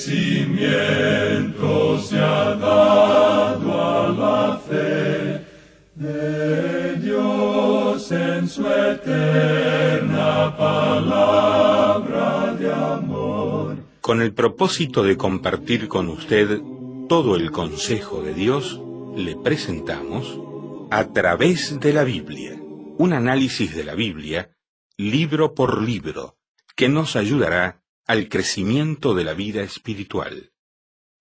cimiento se ha dado a la fe de Dios en su eterna palabra de amor. Con el propósito de compartir con usted todo el consejo de Dios, le presentamos A través de la Biblia, un análisis de la Biblia, libro por libro, que nos ayudará al crecimiento de la vida espiritual.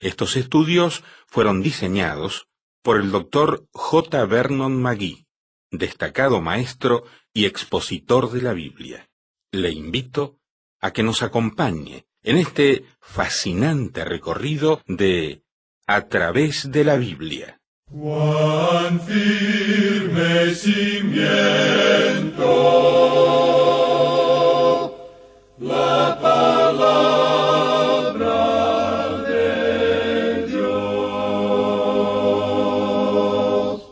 Estos estudios fueron diseñados por el Dr. J. Vernon McGee, destacado maestro y expositor de la Biblia. Le invito a que nos acompañe en este fascinante recorrido de A través de la Biblia. Cuán firme cimiento la palabra de Dios.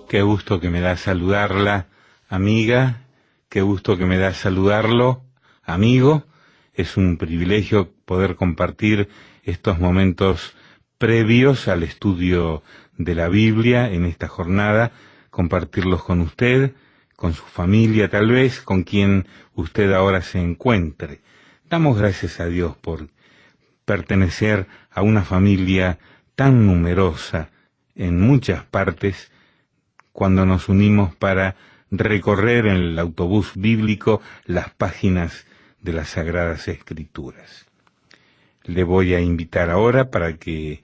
Qué gusto que me da saludarla, amiga. Qué gusto que me da saludarlo, amigo. Es un privilegio poder compartir estos momentos previos al estudio de la Biblia en esta jornada, compartirlos con usted, con su familia tal vez, con quien usted ahora se encuentre. Damos gracias a Dios por pertenecer a una familia tan numerosa en muchas partes, cuando nos unimos para recorrer en el autobús bíblico las páginas de las Sagradas Escrituras. Le voy a invitar ahora para que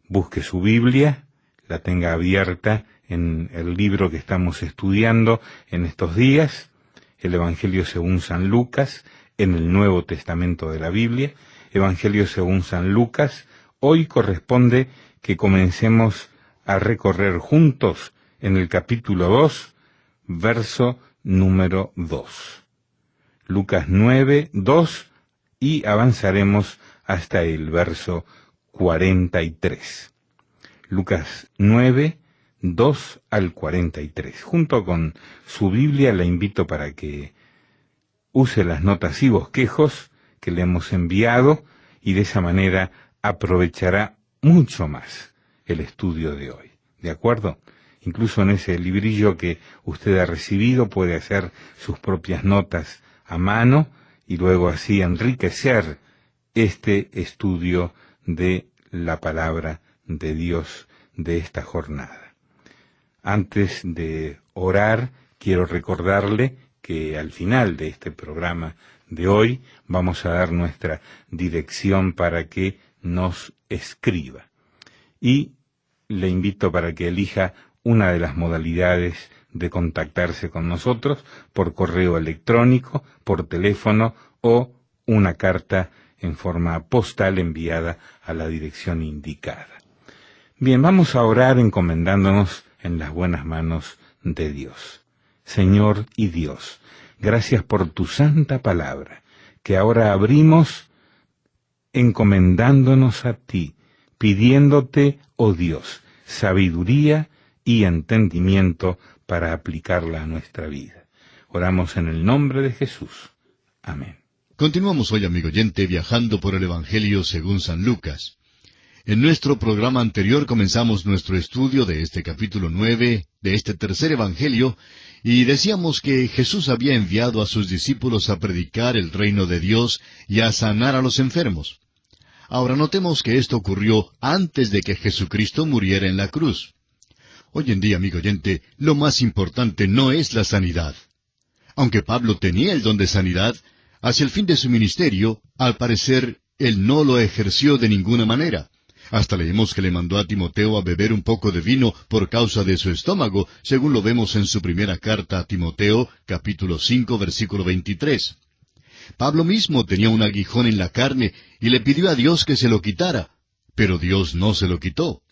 busque su Biblia, la tenga abierta en el libro que estamos estudiando en estos días, el Evangelio según San Lucas, en el Nuevo Testamento de la Biblia, Evangelio según San Lucas. Hoy corresponde que comencemos a recorrer juntos en el capítulo 2, verso número 2. Lucas 9, 2, y avanzaremos hasta el verso 43. Lucas 9, 2 al 43. Junto con su Biblia la invito para que use las notas y bosquejos que le hemos enviado y de esa manera aprovechará mucho más el estudio de hoy. ¿De acuerdo? Incluso en ese librillo que usted ha recibido puede hacer sus propias notas a mano y luego así enriquecer este estudio de la palabra de Dios de esta jornada. Antes de orar, quiero recordarle que al final de este programa de hoy vamos a dar nuestra dirección para que nos escriba. Y le invito para que elija una de las modalidades de contactarse con nosotros por correo electrónico, por teléfono o una carta en forma postal enviada a la dirección indicada. Bien, vamos a orar encomendándonos en las buenas manos de Dios. Señor y Dios, gracias por tu santa palabra, que ahora abrimos encomendándonos a ti, pidiéndote, oh Dios, sabiduría y entendimiento para aplicarla a nuestra vida. Oramos en el nombre de Jesús. Amén. Continuamos hoy, amigo oyente, viajando por el Evangelio según San Lucas. En nuestro programa anterior comenzamos nuestro estudio de este capítulo 9, de este tercer Evangelio, y decíamos que Jesús había enviado a sus discípulos a predicar el reino de Dios y a sanar a los enfermos. Ahora notemos que esto ocurrió antes de que Jesucristo muriera en la cruz. Hoy en día, amigo oyente, lo más importante no es la sanidad. Aunque Pablo tenía el don de sanidad, hacia el fin de su ministerio, al parecer, él no lo ejerció de ninguna manera. Hasta leemos que le mandó a Timoteo a beber un poco de vino por causa de su estómago, según lo vemos en su primera carta a Timoteo, capítulo 5, versículo 23. Pablo mismo tenía un aguijón en la carne y le pidió a Dios que se lo quitara, pero Dios no se lo quitó.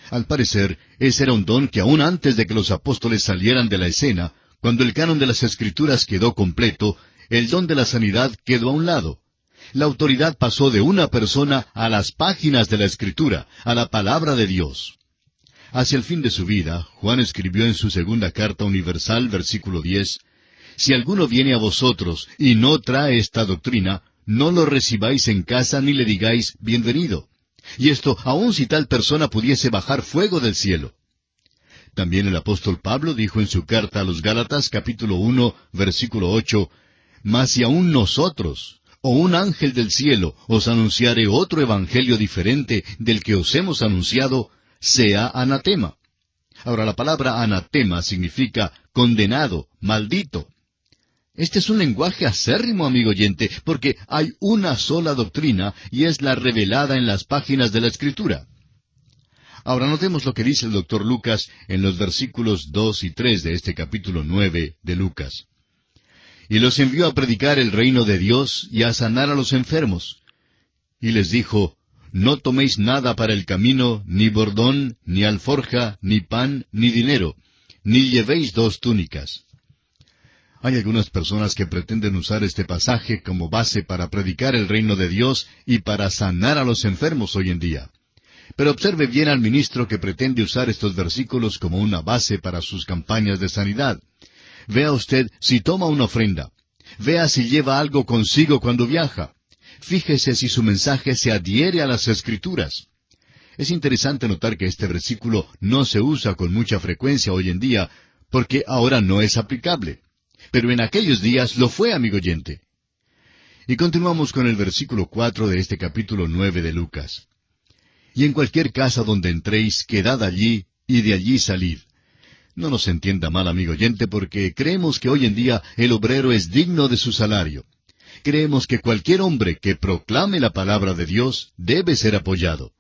Al parecer, ese era un don que aún antes de que los apóstoles salieran de la escena, cuando el canon de las Escrituras quedó completo, el don de la sanidad quedó a un lado. La autoridad pasó de una persona a las páginas de la Escritura, a la palabra de Dios. Hacia el fin de su vida, Juan escribió en su segunda carta universal, versículo 10, «Si alguno viene a vosotros y no trae esta doctrina, no lo recibáis en casa ni le digáis bienvenido. Y esto aun si tal persona pudiese bajar fuego del cielo. También el apóstol Pablo dijo en su carta a los Gálatas, capítulo 1, versículo 8, «Mas si aun nosotros, o un ángel del cielo, os anunciare otro evangelio diferente del que os hemos anunciado, sea anatema». Ahora, la palabra anatema significa condenado, maldito. Este es un lenguaje acérrimo, amigo oyente, porque hay una sola doctrina, y es la revelada en las páginas de la Escritura. Ahora notemos lo que dice el doctor Lucas en los versículos 2 y 3 de este capítulo 9 de Lucas. «Y los envió a predicar el reino de Dios y a sanar a los enfermos. Y les dijo, no toméis nada para el camino, ni bordón, ni alforja, ni pan, ni dinero, ni llevéis 2 túnicas». Hay algunas personas que pretenden usar este pasaje como base para predicar el reino de Dios y para sanar a los enfermos hoy en día. Pero observe bien al ministro que pretende usar estos versículos como una base para sus campañas de sanidad. Vea usted si toma una ofrenda. Vea si lleva algo consigo cuando viaja. Fíjese si su mensaje se adhiere a las Escrituras. Es interesante notar que este versículo no se usa con mucha frecuencia hoy en día, porque ahora no es aplicable. Pero en aquellos días lo fue, amigo oyente. Y continuamos con el versículo 4 de este capítulo 9 de Lucas. «Y en cualquier casa donde entréis, quedad allí, y de allí salid». No nos entienda mal, amigo oyente, porque creemos que hoy en día el obrero es digno de su salario. Creemos que cualquier hombre que proclame la palabra de Dios debe ser apoyado.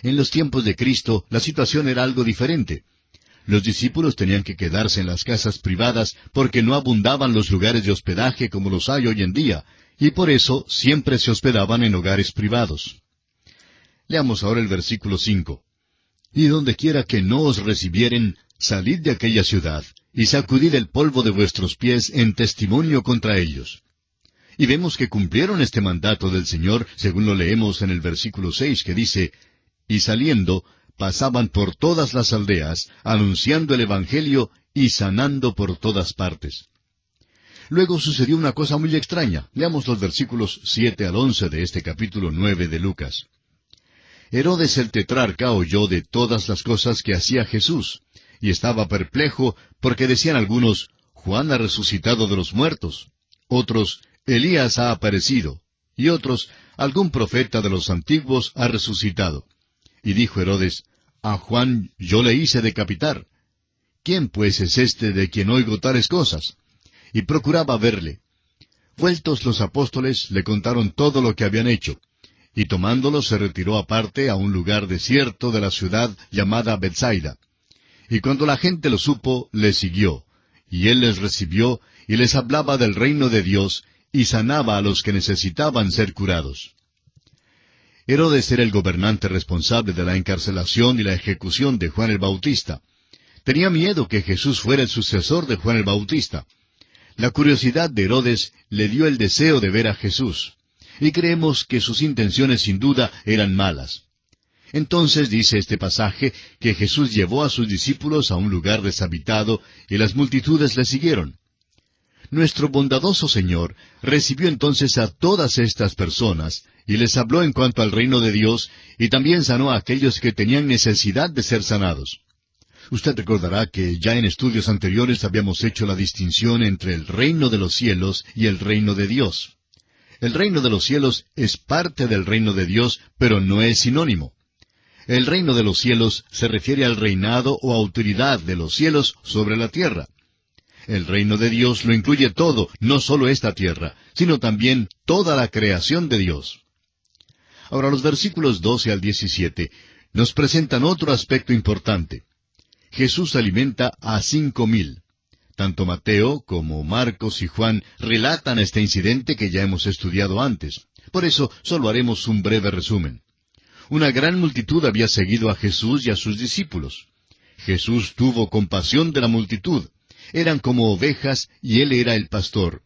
En los tiempos de Cristo la situación era algo diferente. Los discípulos tenían que quedarse en las casas privadas porque no abundaban los lugares de hospedaje como los hay hoy en día, y por eso siempre se hospedaban en hogares privados. Leamos ahora el versículo 5. «Y donde quiera que no os recibieren, salid de aquella ciudad, y sacudid el polvo de vuestros pies en testimonio contra ellos». Y vemos que cumplieron este mandato del Señor, según lo leemos en el versículo 6, que dice, «Y saliendo, pasaban por todas las aldeas, anunciando el Evangelio y sanando por todas partes». Luego sucedió una cosa muy extraña. Leamos los versículos 7 al 11 de este capítulo 9 de Lucas. «Herodes el tetrarca oyó de todas las cosas que hacía Jesús, y estaba perplejo, porque decían algunos, Juan ha resucitado de los muertos, otros, Elías ha aparecido, y otros, algún profeta de los antiguos ha resucitado. Y dijo Herodes, a Juan yo le hice decapitar. ¿Quién pues es este de quien oigo tales cosas? Y procuraba verle. Vueltos los apóstoles, le contaron todo lo que habían hecho. Y tomándolo se retiró aparte a un lugar desierto de la ciudad llamada Betsaida. Y cuando la gente lo supo, le siguió. Y él les recibió, y les hablaba del reino de Dios, y sanaba a los que necesitaban ser curados. Herodes era el gobernante responsable de la encarcelación y la ejecución de Juan el Bautista. Tenía miedo que Jesús fuera el sucesor de Juan el Bautista. La curiosidad de Herodes le dio el deseo de ver a Jesús, y creemos que sus intenciones sin duda eran malas. Entonces dice este pasaje que Jesús llevó a sus discípulos a un lugar deshabitado, y las multitudes le siguieron. Nuestro bondadoso Señor recibió entonces a todas estas personas, y les habló en cuanto al reino de Dios, y también sanó a aquellos que tenían necesidad de ser sanados. Usted recordará que ya en estudios anteriores habíamos hecho la distinción entre el reino de los cielos y el reino de Dios. El reino de los cielos es parte del reino de Dios, pero no es sinónimo. El reino de los cielos se refiere al reinado o autoridad de los cielos sobre la tierra. El reino de Dios lo incluye todo, no solo esta tierra, sino también toda la creación de Dios. Ahora los versículos 12 al 17 nos presentan otro aspecto importante. Jesús alimenta a 5,000. Tanto Mateo como Marcos y Juan relatan este incidente que ya hemos estudiado antes. Por eso solo haremos un breve resumen. Una gran multitud había seguido a Jesús y a sus discípulos. Jesús tuvo compasión de la multitud. Eran como ovejas y Él era el pastor.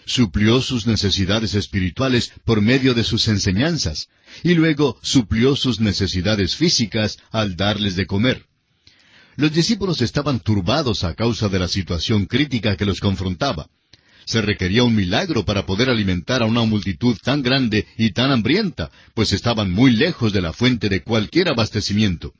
Suplió sus necesidades espirituales por medio de sus enseñanzas, y luego suplió sus necesidades físicas al darles de comer. Los discípulos estaban turbados a causa de la situación crítica que los confrontaba. Se requería un milagro para poder alimentar a una multitud tan grande y tan hambrienta, pues estaban muy lejos de la fuente de cualquier abastecimiento.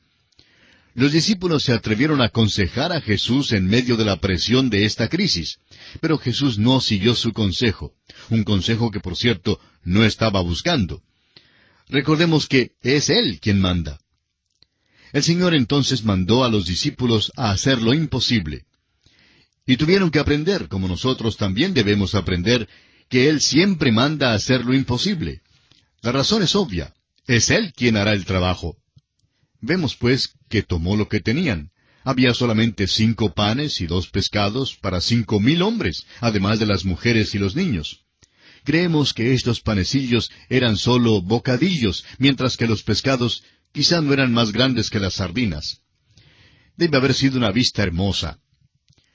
Los discípulos se atrevieron a aconsejar a Jesús en medio de la presión de esta crisis, pero Jesús no siguió su consejo, un consejo que, por cierto, no estaba buscando. Recordemos que es Él quien manda. El Señor entonces mandó a los discípulos a hacer lo imposible. Y tuvieron que aprender, como nosotros también debemos aprender, que Él siempre manda a hacer lo imposible. La razón es obvia, es Él quien hará el trabajo. Vemos, pues, que tomó lo que tenían. Había solamente 5 panes y 2 pescados para 5,000 hombres, además de las mujeres y los niños. Creemos que estos panecillos eran solo bocadillos, mientras que los pescados quizá no eran más grandes que las sardinas. Debe haber sido una vista hermosa.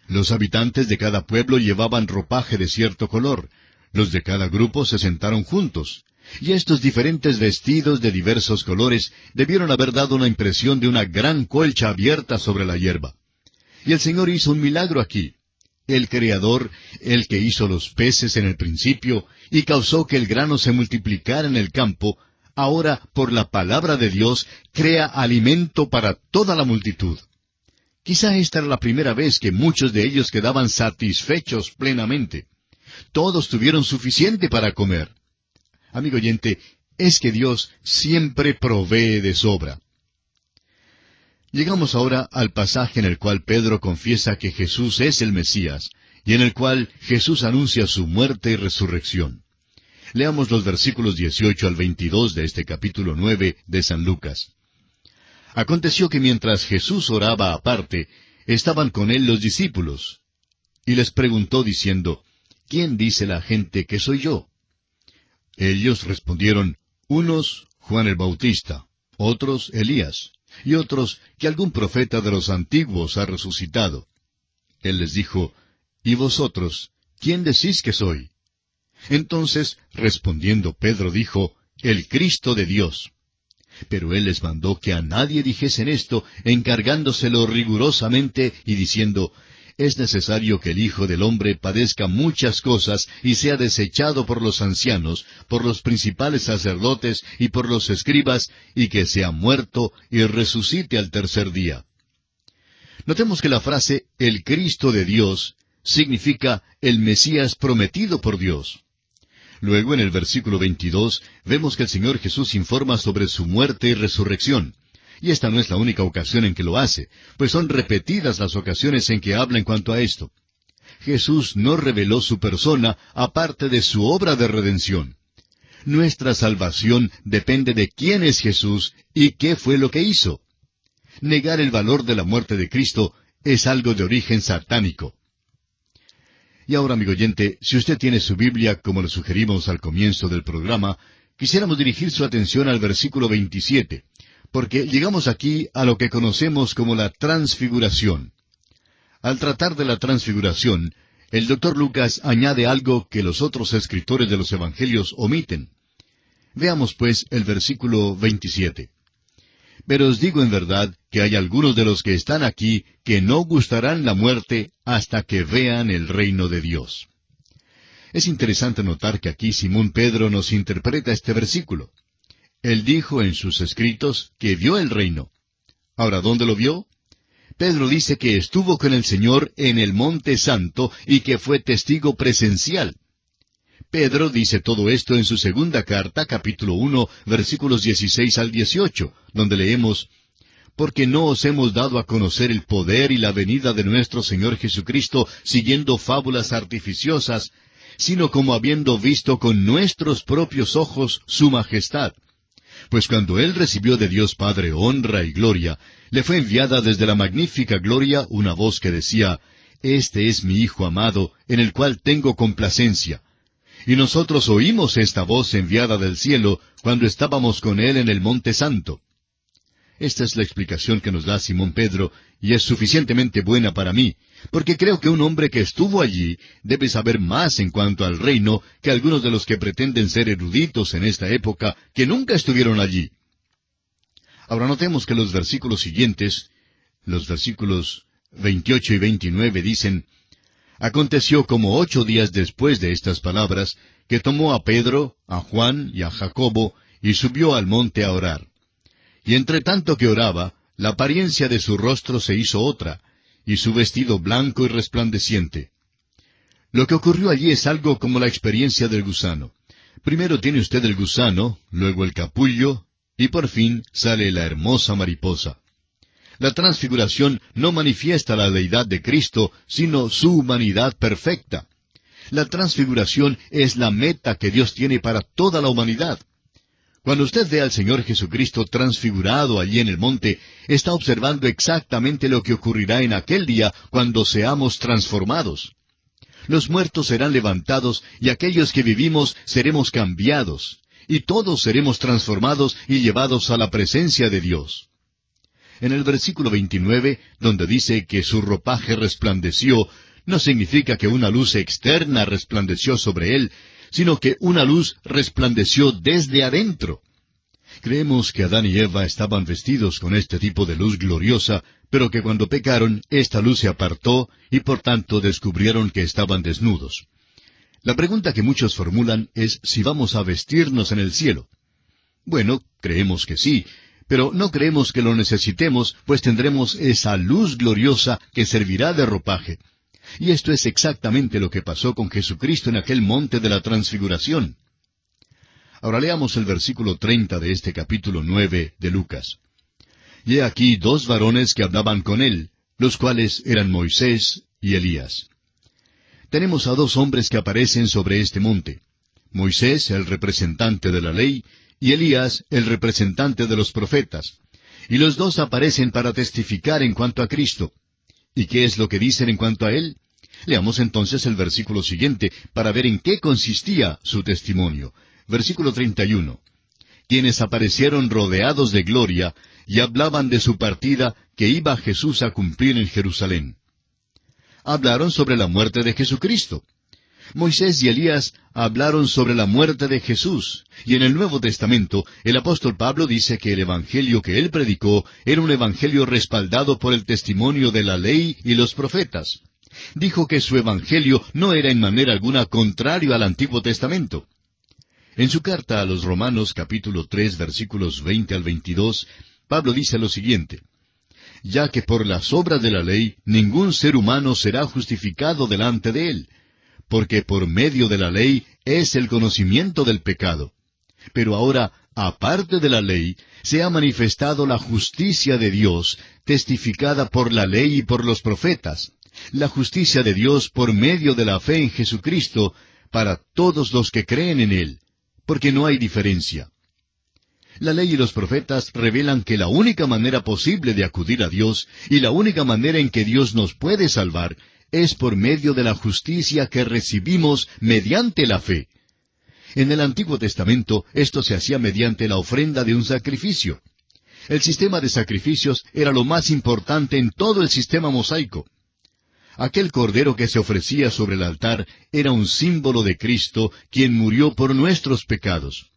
Los habitantes de cada pueblo llevaban ropaje de cierto color. Los de cada grupo se sentaron juntos. Y estos diferentes vestidos de diversos colores debieron haber dado una impresión de una gran colcha abierta sobre la hierba. Y el Señor hizo un milagro aquí. El Creador, el que hizo los peces en el principio y causó que el grano se multiplicara en el campo, ahora, por la palabra de Dios, crea alimento para toda la multitud. Quizá esta era la primera vez que muchos de ellos quedaban satisfechos plenamente. Todos tuvieron suficiente para comer. Amigo oyente, es que Dios siempre provee de sobra. Llegamos ahora al pasaje en el cual Pedro confiesa que Jesús es el Mesías, y en el cual Jesús anuncia su muerte y resurrección. Leamos los versículos 18 al 22 de este capítulo 9 de San Lucas. Aconteció que mientras Jesús oraba aparte, estaban con él los discípulos, y les preguntó diciendo, ¿quién dice la gente que soy yo? Ellos respondieron, unos Juan el Bautista, otros Elías, y otros que algún profeta de los antiguos ha resucitado. Él les dijo, ¿y vosotros, quién decís que soy? Entonces, respondiendo Pedro dijo, el Cristo de Dios. Pero él les mandó que a nadie dijesen esto, encargándoselo rigurosamente y diciendo, es necesario que el Hijo del Hombre padezca muchas cosas y sea desechado por los ancianos, por los principales sacerdotes y por los escribas, y que sea muerto y resucite al tercer día. Notemos que la frase, el Cristo de Dios, significa el Mesías prometido por Dios. Luego, en el versículo 22, vemos que el Señor Jesús informa sobre su muerte y resurrección. Y esta no es la única ocasión en que lo hace, pues son repetidas las ocasiones en que habla en cuanto a esto. Jesús no reveló su persona aparte de su obra de redención. Nuestra salvación depende de quién es Jesús y qué fue lo que hizo. Negar el valor de la muerte de Cristo es algo de origen satánico. Y ahora, amigo oyente, si usted tiene su Biblia, como le sugerimos al comienzo del programa, quisiéramos dirigir su atención al versículo 27, porque llegamos aquí a lo que conocemos como la transfiguración. Al tratar de la transfiguración, el Dr. Lucas añade algo que los otros escritores de los Evangelios omiten. Veamos, pues, el versículo 27. Pero os digo en verdad que hay algunos de los que están aquí que no gustarán la muerte hasta que vean el reino de Dios. Es interesante notar que aquí Simón Pedro nos interpreta este versículo. Él dijo en sus escritos que vio el reino. Ahora, ¿dónde lo vio? Pedro dice que estuvo con el Señor en el Monte Santo y que fue testigo presencial. Pedro dice todo esto en su segunda carta, capítulo 1, versículos 16 al 18, donde leemos, porque no os hemos dado a conocer el poder y la venida de nuestro Señor Jesucristo siguiendo fábulas artificiosas, sino como habiendo visto con nuestros propios ojos su majestad. Pues cuando Él recibió de Dios Padre honra y gloria, le fue enviada desde la magnífica gloria una voz que decía, Este es mi Hijo amado, en el cual tengo complacencia. Y nosotros oímos esta voz enviada del cielo cuando estábamos con Él en el Monte Santo. Esta es la explicación que nos da Simón Pedro, y es suficientemente buena para mí, porque creo que un hombre que estuvo allí debe saber más en cuanto al reino que algunos de los que pretenden ser eruditos en esta época que nunca estuvieron allí. Ahora notemos que los versículos siguientes, los versículos 28 y 29 dicen, Aconteció como 8 días después de estas palabras, que tomó a Pedro, a Juan y a Jacobo, y subió al monte a orar. Y entre tanto que oraba, la apariencia de su rostro se hizo otra, y su vestido blanco y resplandeciente. Lo que ocurrió allí es algo como la experiencia del gusano. Primero tiene usted el gusano, luego el capullo, y por fin sale la hermosa mariposa. La transfiguración no manifiesta la deidad de Cristo, sino su humanidad perfecta. La transfiguración es la meta que Dios tiene para toda la humanidad. Cuando usted ve al Señor Jesucristo transfigurado allí en el monte, está observando exactamente lo que ocurrirá en aquel día cuando seamos transformados. Los muertos serán levantados y aquellos que vivimos seremos cambiados, y todos seremos transformados y llevados a la presencia de Dios. En el versículo 29, donde dice que su ropaje resplandeció, no significa que una luz externa resplandeció sobre él, sino que una luz resplandeció desde adentro. Creemos que Adán y Eva estaban vestidos con este tipo de luz gloriosa, pero que cuando pecaron, esta luz se apartó y por tanto descubrieron que estaban desnudos. La pregunta que muchos formulan es si vamos a vestirnos en el cielo. Bueno, creemos que sí, pero no creemos que lo necesitemos, pues tendremos esa luz gloriosa que servirá de ropaje. Y esto es exactamente lo que pasó con Jesucristo en aquel monte de la transfiguración. Ahora leamos el versículo 30 de este capítulo 9 de Lucas. Y he aquí 2 varones que hablaban con él, los cuales eran Moisés y Elías. Tenemos a 2 hombres que aparecen sobre este monte. Moisés, el representante de la ley, y Elías, el representante de los profetas. Y los 2 aparecen para testificar en cuanto a Cristo. ¿Y qué es lo que dicen en cuanto a él? Leamos entonces el versículo siguiente para ver en qué consistía su testimonio. Versículo 31. Quienes aparecieron rodeados de gloria y hablaban de su partida que iba Jesús a cumplir en Jerusalén. Hablaron sobre la muerte de Jesucristo. Moisés y Elías hablaron sobre la muerte de Jesús, y en el Nuevo Testamento el apóstol Pablo dice que el evangelio que él predicó era un evangelio respaldado por el testimonio de la ley y los profetas. Dijo que su evangelio no era en manera alguna contrario al Antiguo Testamento. En su carta a los Romanos capítulo 3 versículos 20 al 22, Pablo dice lo siguiente: ya que por las obras de la ley ningún ser humano será justificado delante de él, porque por medio de la ley es el conocimiento del pecado. Pero ahora, aparte de la ley, se ha manifestado la justicia de Dios, testificada por la ley y por los profetas, la justicia de Dios por medio de la fe en Jesucristo, para todos los que creen en Él, porque no hay diferencia. La ley y los profetas revelan que la única manera posible de acudir a Dios, y la única manera en que Dios nos puede salvar, es por medio de la justicia que recibimos mediante la fe. En el Antiguo Testamento esto se hacía mediante la ofrenda de un sacrificio. El sistema de sacrificios era lo más importante en todo el sistema mosaico. Aquel cordero que se ofrecía sobre el altar era un símbolo de Cristo, quien murió por nuestros pecados.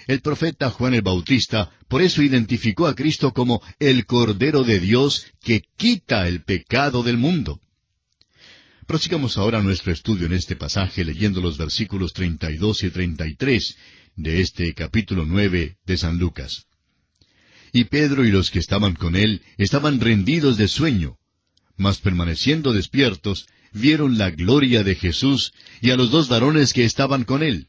El profeta Juan el Bautista por eso identificó a Cristo como el Cordero de Dios que quita el pecado del mundo. Prosigamos ahora nuestro estudio en este pasaje leyendo los versículos 32 y 33 de este capítulo 9 de San Lucas. Y Pedro y los que estaban con él estaban rendidos de sueño, mas permaneciendo despiertos, vieron la gloria de Jesús y a los 2 varones que estaban con él.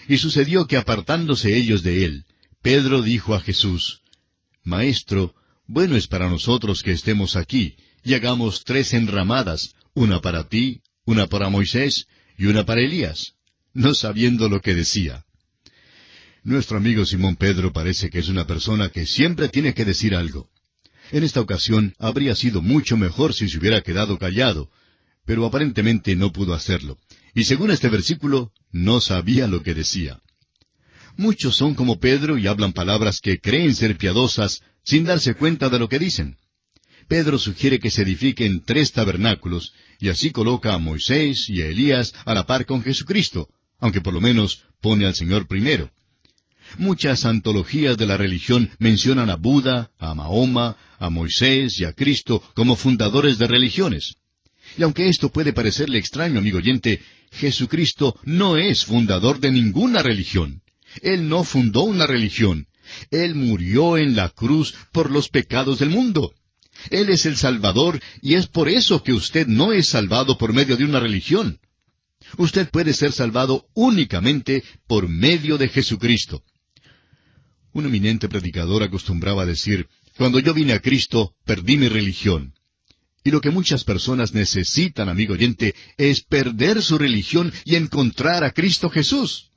Y sucedió que apartándose ellos de él, Pedro dijo a Jesús: Maestro, bueno es para nosotros que estemos aquí, y hagamos 3 enramadas, una para ti, una para Moisés, y una para Elías, no sabiendo lo que decía. Nuestro amigo Simón Pedro parece que es una persona que siempre tiene que decir algo. En esta ocasión habría sido mucho mejor si se hubiera quedado callado, pero aparentemente no pudo hacerlo. Y según este versículo, no sabía lo que decía. Muchos son como Pedro y hablan palabras que creen ser piadosas sin darse cuenta de lo que dicen. Pedro sugiere que se edifiquen 3 tabernáculos, y así coloca a Moisés y a Elías a la par con Jesucristo, aunque por lo menos pone al Señor primero. Muchas antologías de la religión mencionan a Buda, a Mahoma, a Moisés y a Cristo como fundadores de religiones. Y aunque esto puede parecerle extraño, amigo oyente, Jesucristo no es fundador de ninguna religión. Él no fundó una religión. Él murió en la cruz por los pecados del mundo. Él es el Salvador, y es por eso que usted no es salvado por medio de una religión. Usted puede ser salvado únicamente por medio de Jesucristo. Un eminente predicador acostumbraba a decir, cuando yo vine a Cristo, perdí mi religión. Y lo que muchas personas necesitan, amigo oyente, es perder su religión y encontrar a Cristo Jesús.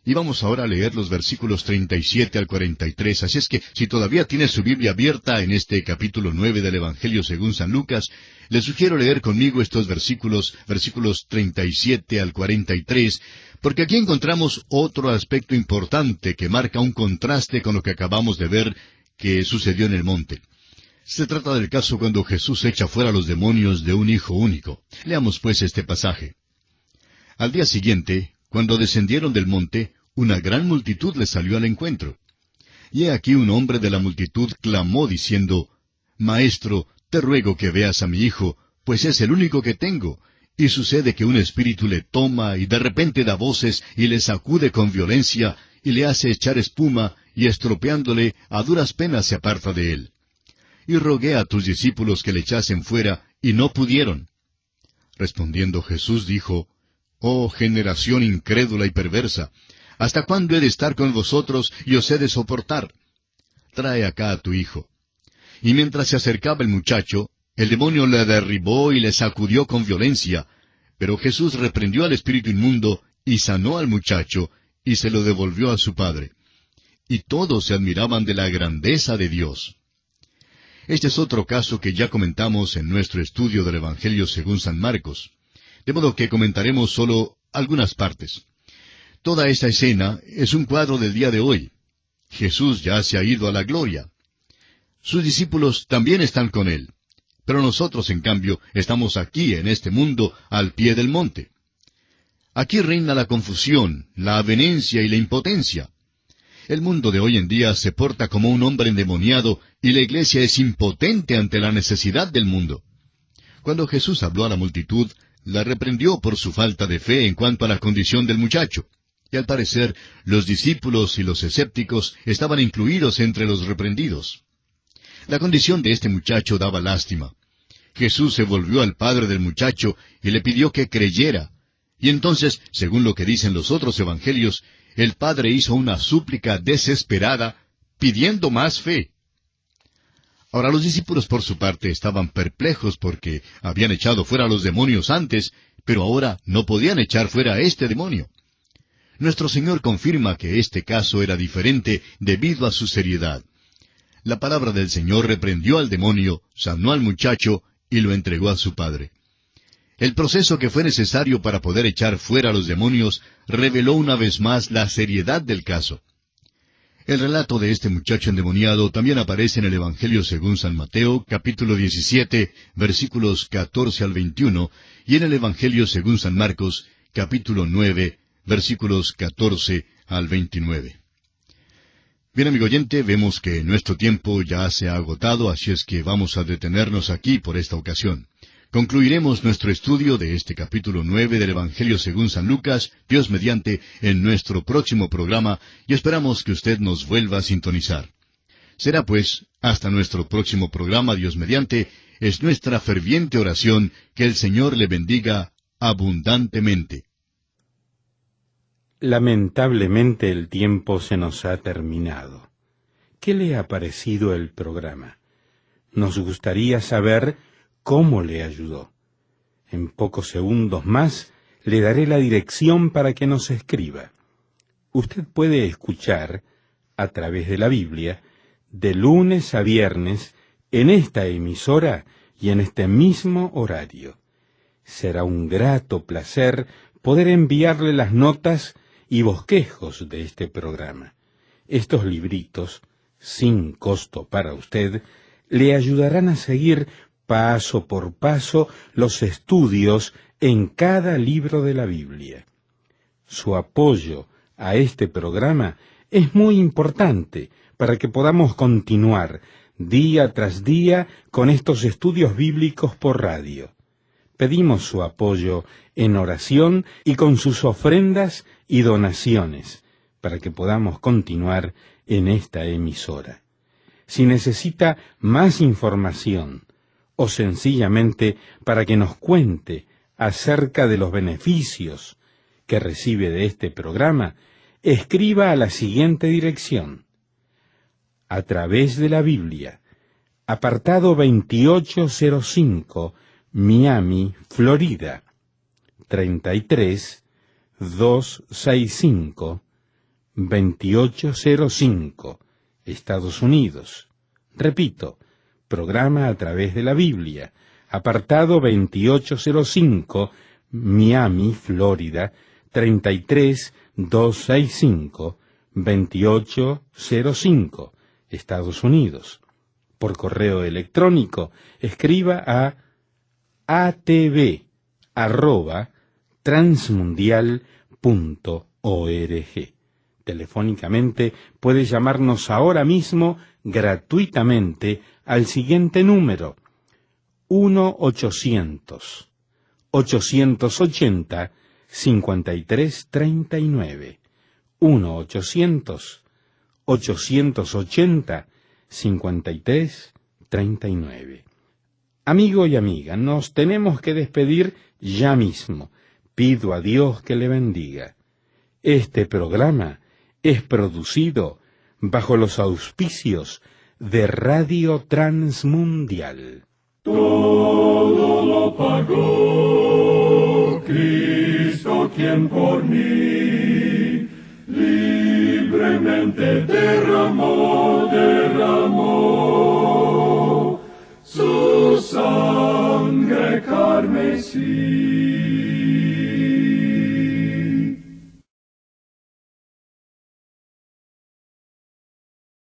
Y vamos ahora a leer los versículos 37 al 43. Así es que, si todavía tiene su Biblia abierta en este capítulo 9 del Evangelio según San Lucas, le sugiero leer conmigo estos versículos 37 al 43, porque aquí encontramos otro aspecto importante que marca un contraste con lo que acabamos de ver que sucedió en el monte. Se trata del caso cuando Jesús echa fuera a los demonios de un hijo único. Leamos pues este pasaje. Al día siguiente, cuando descendieron del monte, una gran multitud les salió al encuentro. Y he aquí un hombre de la multitud clamó diciendo, Maestro, te ruego que veas a mi hijo, pues es el único que tengo, y sucede que un espíritu le toma y de repente da voces y le sacude con violencia y le hace echar espuma y estropeándole a duras penas se aparta de él. Y rogué a tus discípulos que le echasen fuera y no pudieron. Respondiendo Jesús dijo, Oh generación incrédula y perversa, ¿hasta cuándo he de estar con vosotros y os he de soportar? Trae acá a tu hijo. Y mientras se acercaba el muchacho, el demonio le derribó y le sacudió con violencia, pero Jesús reprendió al espíritu inmundo y sanó al muchacho y se lo devolvió a su padre. Y todos se admiraban de la grandeza de Dios. Este es otro caso que ya comentamos en nuestro estudio del Evangelio según San Marcos, de modo que comentaremos solo algunas partes. Toda esta escena es un cuadro del día de hoy. Jesús ya se ha ido a la gloria. Sus discípulos también están con él. Pero nosotros, en cambio, estamos aquí en este mundo, al pie del monte. Aquí reina la confusión, la avenencia y la impotencia. El mundo de hoy en día se porta como un hombre endemoniado y la iglesia es impotente ante la necesidad del mundo. Cuando Jesús habló a la multitud, la reprendió por su falta de fe en cuanto a la condición del muchacho. Y al parecer, los discípulos y los escépticos estaban incluidos entre los reprendidos. La condición de este muchacho daba lástima. Jesús se volvió al padre del muchacho y le pidió que creyera. Y entonces, según lo que dicen los otros evangelios, el padre hizo una súplica desesperada, pidiendo más fe. Ahora los discípulos por su parte estaban perplejos porque habían echado fuera a los demonios antes, pero ahora no podían echar fuera a este demonio. Nuestro Señor confirma que este caso era diferente debido a su seriedad. La palabra del Señor reprendió al demonio, sanó al muchacho y lo entregó a su padre. El proceso que fue necesario para poder echar fuera a los demonios reveló una vez más la seriedad del caso. El relato de este muchacho endemoniado también aparece en el Evangelio según San Mateo, capítulo 17, versículos 14 al 21, y en el Evangelio según San Marcos, capítulo 9, versículos 14 al 29. Bien, amigo oyente, vemos que nuestro tiempo ya se ha agotado, así es que vamos a detenernos aquí por esta ocasión. Concluiremos nuestro estudio de este capítulo 9 del Evangelio según San Lucas, Dios mediante, en nuestro próximo programa, y esperamos que usted nos vuelva a sintonizar. Será pues, hasta nuestro próximo programa, Dios mediante, es nuestra ferviente oración que el Señor le bendiga abundantemente. Lamentablemente el tiempo se nos ha terminado. ¿Qué le ha parecido el programa? Nos gustaría saber cómo le ayudó. En pocos segundos más le daré la dirección para que nos escriba. Usted puede escuchar, a través de la Biblia, de lunes a viernes, en esta emisora y en este mismo horario. Será un grato placer poder enviarle las notas y bosquejos de este programa. Estos libritos, sin costo para usted, le ayudarán a seguir paso por paso los estudios en cada libro de la Biblia. Su apoyo a este programa es muy importante para que podamos continuar día tras día con estos estudios bíblicos por radio. Pedimos su apoyo en oración y con sus ofrendas y donaciones para que podamos continuar en esta emisora. Si necesita más información o sencillamente para que nos cuente acerca de los beneficios que recibe de este programa, escriba a la siguiente dirección: A través de la Biblia, apartado 2805, Miami, Florida, 33265, 2805, Estados Unidos. Repito, programa A través de la Biblia, apartado 2805, Miami, Florida, 33265, 2805, Estados Unidos. Por correo electrónico, escriba a atv@transmundial.org. Telefónicamente puede llamarnos ahora mismo gratuitamente al siguiente número: 1-800-880-5339. 1-800-880-5339. Amigo y amiga, nos tenemos que despedir ya mismo. Pido a Dios que le bendiga. Este programa es producido bajo los auspicios de Radio Transmundial. Todo lo pagó Cristo, quien por mí libremente derramó su sangre carmesí.